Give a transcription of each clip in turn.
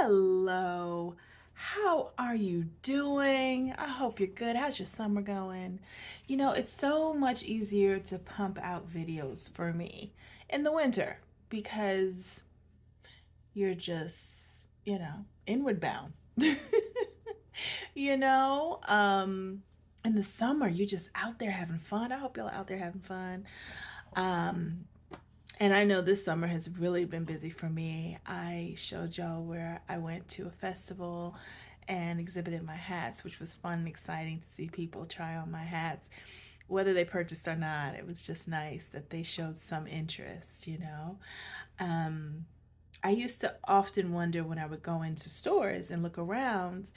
Hello. How are you doing? I hope you're good. How's your summer going? It's so much easier to pump out videos for me in the winter because you're just, inward bound. you know, um, in the summer, you're just out there having fun. I hope y'all out there having fun. Um, and I know this summer has really been busy for me. I showed y'all where I went to a festival and exhibited my hats, which was fun and exciting to see people try on my hats, whether they purchased or not. It was just nice that they showed some interest. Um, I used to often wonder when I would go into stores and look around,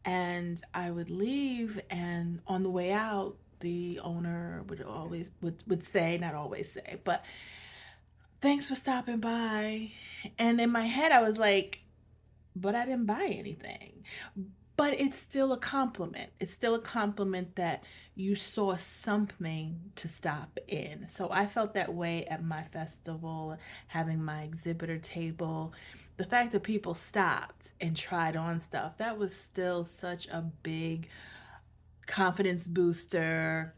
and I would leave, and on the way out, the owner would always would say, not always say, but thanks for stopping by. And in my head, I was like, but I didn't buy anything. But it's still a compliment. It's still a compliment that you saw something to stop in. So I felt that way at my festival, having my exhibitor table. The fact that people stopped and tried on stuff, that was still such a big confidence booster,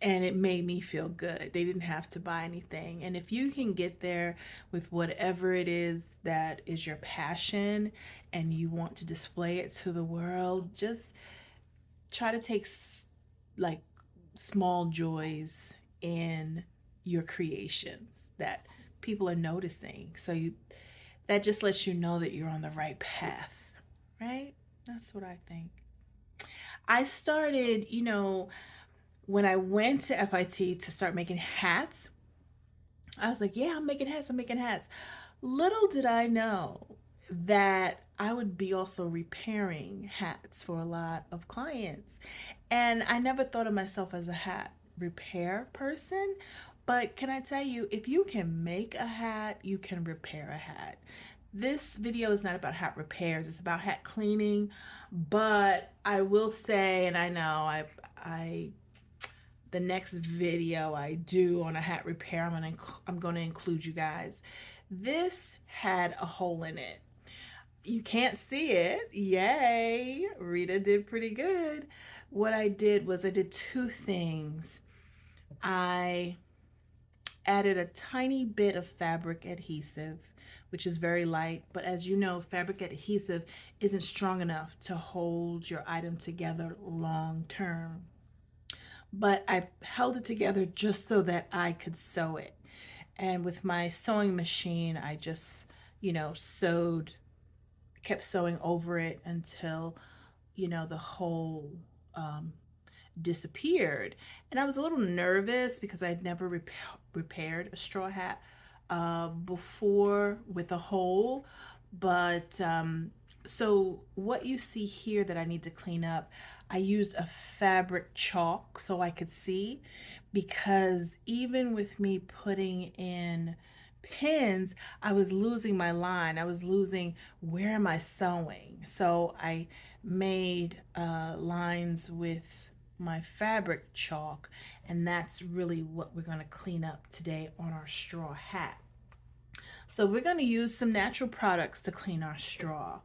and it made me feel good. They didn't have to buy anything. And if you can get there with whatever it is that is your passion and you want to display it to the world, just try to take like small joys in your creations that people are noticing. That just lets you know that you're on the right path, right? That's what I think. I started, when I went to FIT to start making hats, I was like, yeah, I'm making hats, I'm making hats. Little did I know that I would be also repairing hats for a lot of clients. And I never thought of myself as a hat repair person. But can I tell you, if you can make a hat, you can repair a hat. This video is not about hat repairs, it's about hat cleaning. But I will say, and I know I the next video I do on a hat repair, I'm gonna include you guys. This had a hole in it. You can't see it. Yay! Rita did pretty good. What I did was I did two things. I added a tiny bit of fabric adhesive, which is very light, but as you know, fabric adhesive isn't strong enough to hold your item together long term. But I held it together just so that I could sew it. And with my sewing machine, I just, sewed, kept sewing over it until, the hole um, disappeared. And I was a little nervous because I'd never repaired a straw hat before with a hole. But so what you see here that I need to clean up, I used a fabric chalk so I could see, because even with me putting in pins, I was losing my line. I was losing, where am I sewing? So I made lines with my fabric chalk, and that's really what we're going to clean up today on our straw hat. So we're going to use some natural products to clean our straw.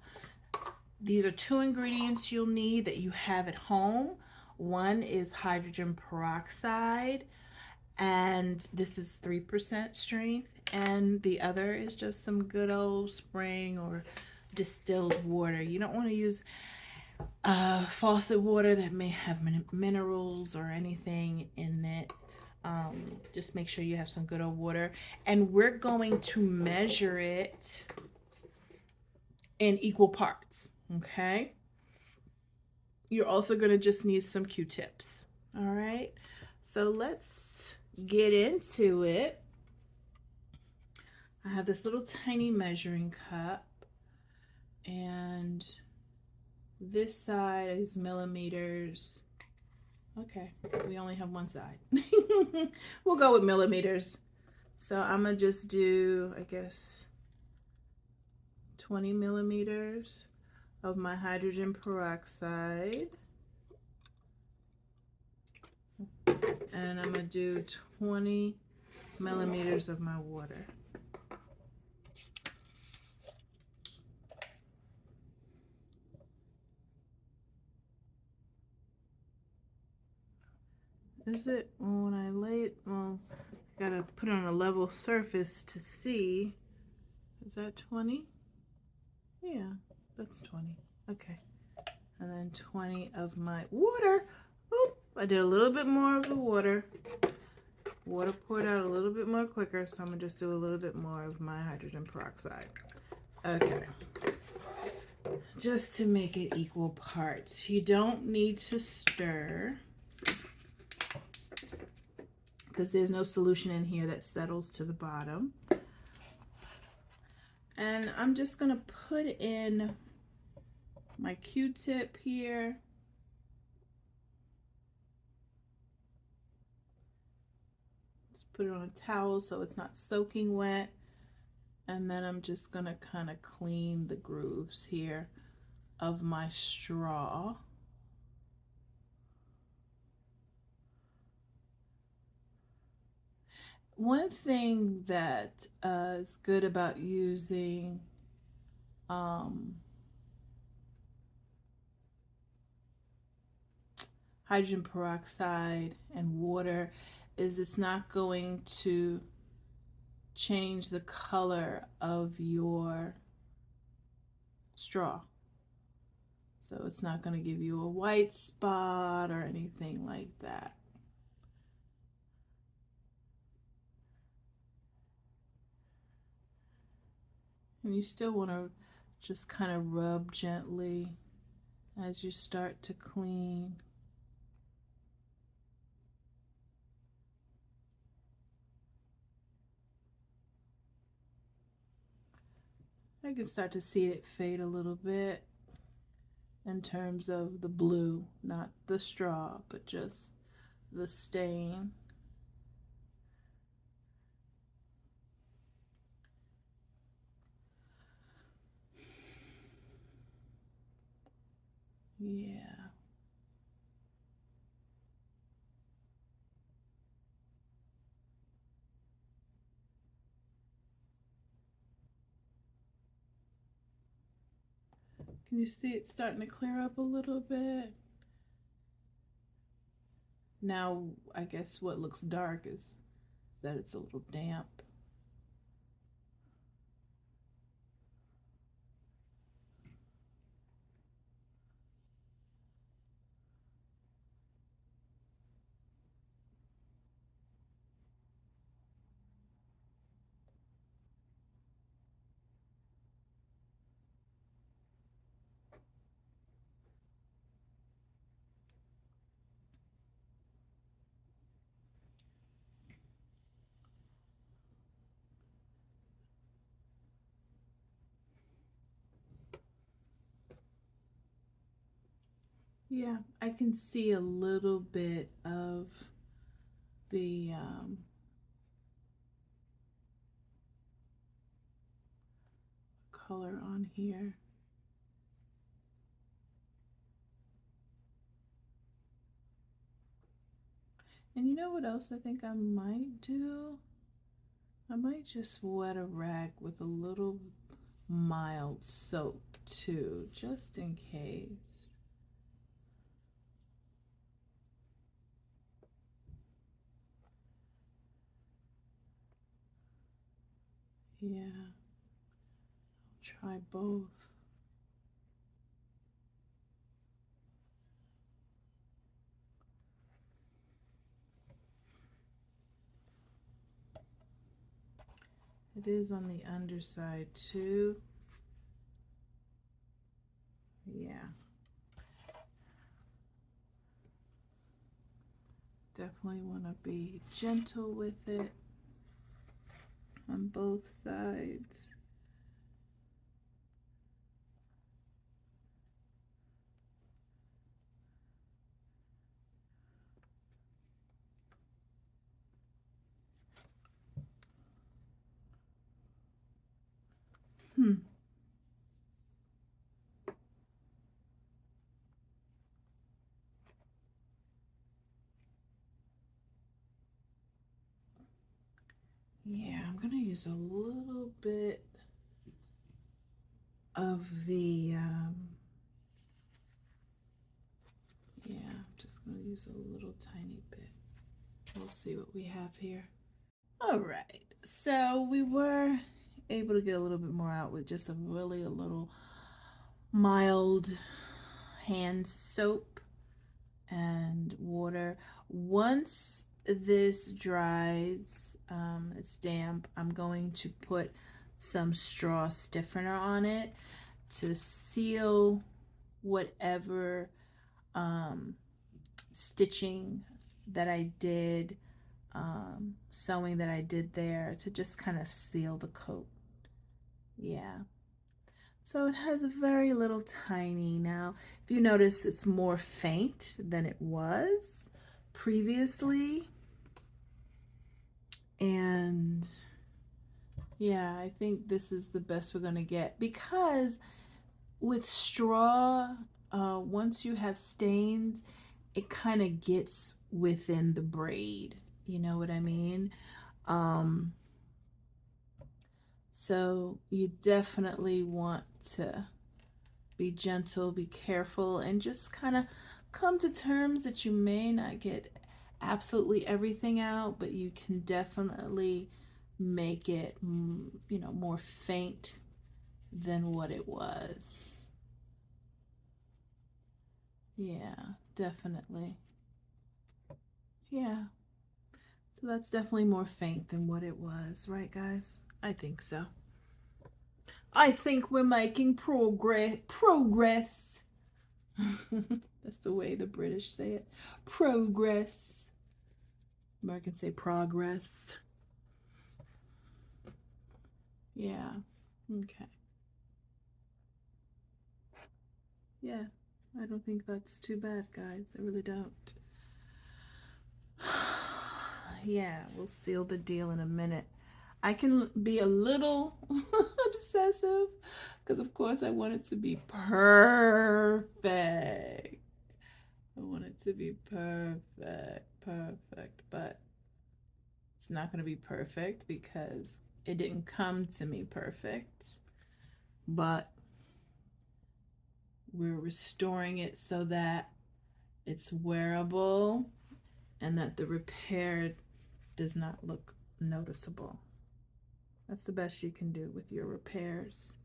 These are two ingredients you'll need that you have at home. One is hydrogen peroxide, and this is 3% strength, and the other is just some good old spring or distilled water. You don't want to use faucet water that may have minerals or anything in it. Just make sure you have some good old water, and we're going to measure it in equal parts. Okay, you're also going to just need some Q-tips. All right, so let's get into it. I have this little tiny measuring cup, and this side is millimeters. Okay, we only have one side. We'll go with millimeters. So I'm gonna just do, I guess, 20 millimeters of my hydrogen peroxide. And I'm gonna do 20 millimeters of my water. Is it? Well, when I lay it, well, gotta put it on a level surface to see. Is that 20? Yeah, that's 20. Okay. And then 20 of my water. Oop, I did a little bit more of the water. Water poured out a little bit more quicker, so I'm gonna just do a little bit more of my hydrogen peroxide. Okay. Just to make it equal parts. You don't need to stir because there's no solution in here that settles to the bottom. And I'm just gonna put in my Q-tip here. Just put it on a towel so it's not soaking wet. And then I'm just gonna kind of clean the grooves here of my straw. One thing that is good about using hydrogen peroxide and water is it's not going to change the color of your straw. So it's not going to give you a white spot or anything like that. And you still want to just kind of rub gently as you start to clean. I can start to see it fade a little bit in terms of the blue, not the straw, but just the stain. Yeah. Can you see it starting to clear up a little bit? Now, I guess what looks dark is that it's a little damp. Yeah, I can see a little bit of the color on here. And you know what else I think I might do? I might just wet a rag with a little mild soap too, just in case. Yeah, I'll try both. It is on the underside too. Yeah. Definitely want to be gentle with it on both sides. Yeah, I'm gonna use a little bit of the, yeah, I'm just gonna use a little tiny bit. We'll see what we have here. All right, so we were able to get a little bit more out with just a little mild hand soap and water. Once this dries, it's damp, I'm going to put some straw stiffener on it to seal whatever stitching that I did, sewing that I did there, to just kind of seal the coat. Yeah. So it has a very little tiny. Now, if you notice, it's more faint than it was previously. And yeah, I think this is the best we're going to get, because with straw, once you have stains, it kind of gets within the braid. You know what I mean? So you definitely want to be gentle, be careful, and just kind of come to terms that you may not get absolutely everything out, but you can definitely make it, more faint than what it was. Yeah, definitely. Yeah. So that's definitely more faint than what it was, right, guys? I think so. I think we're making progress. That's the way the British say it. Progress. Americans say progress. Yeah. Okay. Yeah. I don't think that's too bad, guys. I really don't. Yeah, we'll seal the deal in a minute. I can be a little obsessive because, of course, I want it to be perfect. I want it to be perfect, but it's not going to be perfect because it didn't come to me perfect. But we're restoring it so that it's wearable and that the repair does not look noticeable. That's the best you can do with your repairs.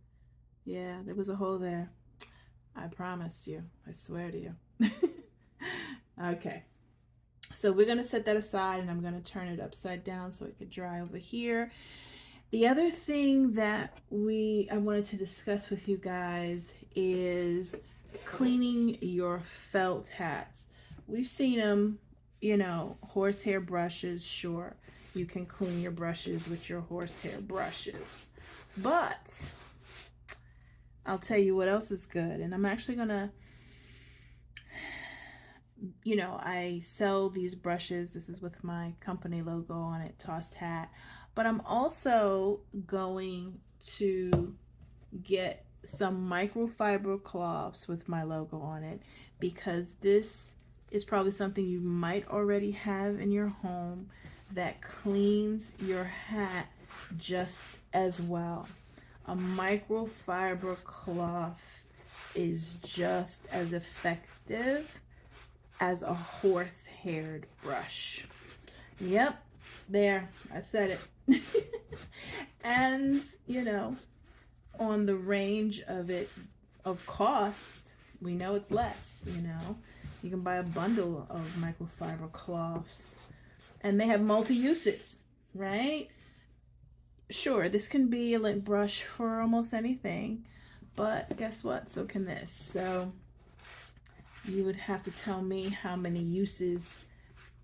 Yeah, there was a hole there. I promise you. I swear to you. Okay. So we're going to set that aside, and I'm going to turn it upside down so it could dry over here. The other thing that I wanted to discuss with you guys is cleaning your felt hats. We've seen them, horsehair brushes, sure. You can clean your brushes with your horsehair brushes. But I'll tell you what else is good. And I'm actually going to, I sell these brushes. This is with my company logo on it, Tossed Hat. But I'm also going to get some microfiber cloths with my logo on it, because this is probably something you might already have in your home that cleans your hat just as well. A microfiber cloth is just as effective as a horse-haired brush. Yep, there, I said it. And, on the range of cost, we know it's less. You can buy a bundle of microfiber cloths, and they have multi-uses, right? Sure, this can be a lint brush for almost anything, but guess what? So can this. So you would have to tell me how many uses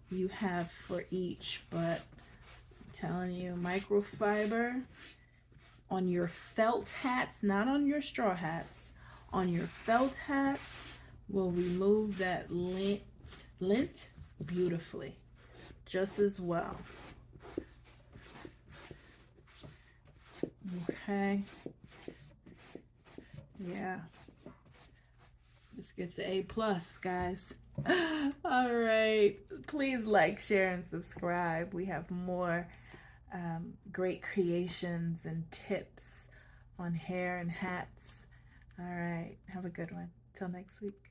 you have for each, but I'm telling you, microfiber on your felt hats, not on your straw hats, on your felt hats will remove that lint beautifully, just as well. Okay. Yeah. This gets an A+, guys. All right. Please like, share, and subscribe. We have more great creations and tips on hair and hats. All right. Have a good one. Till next week.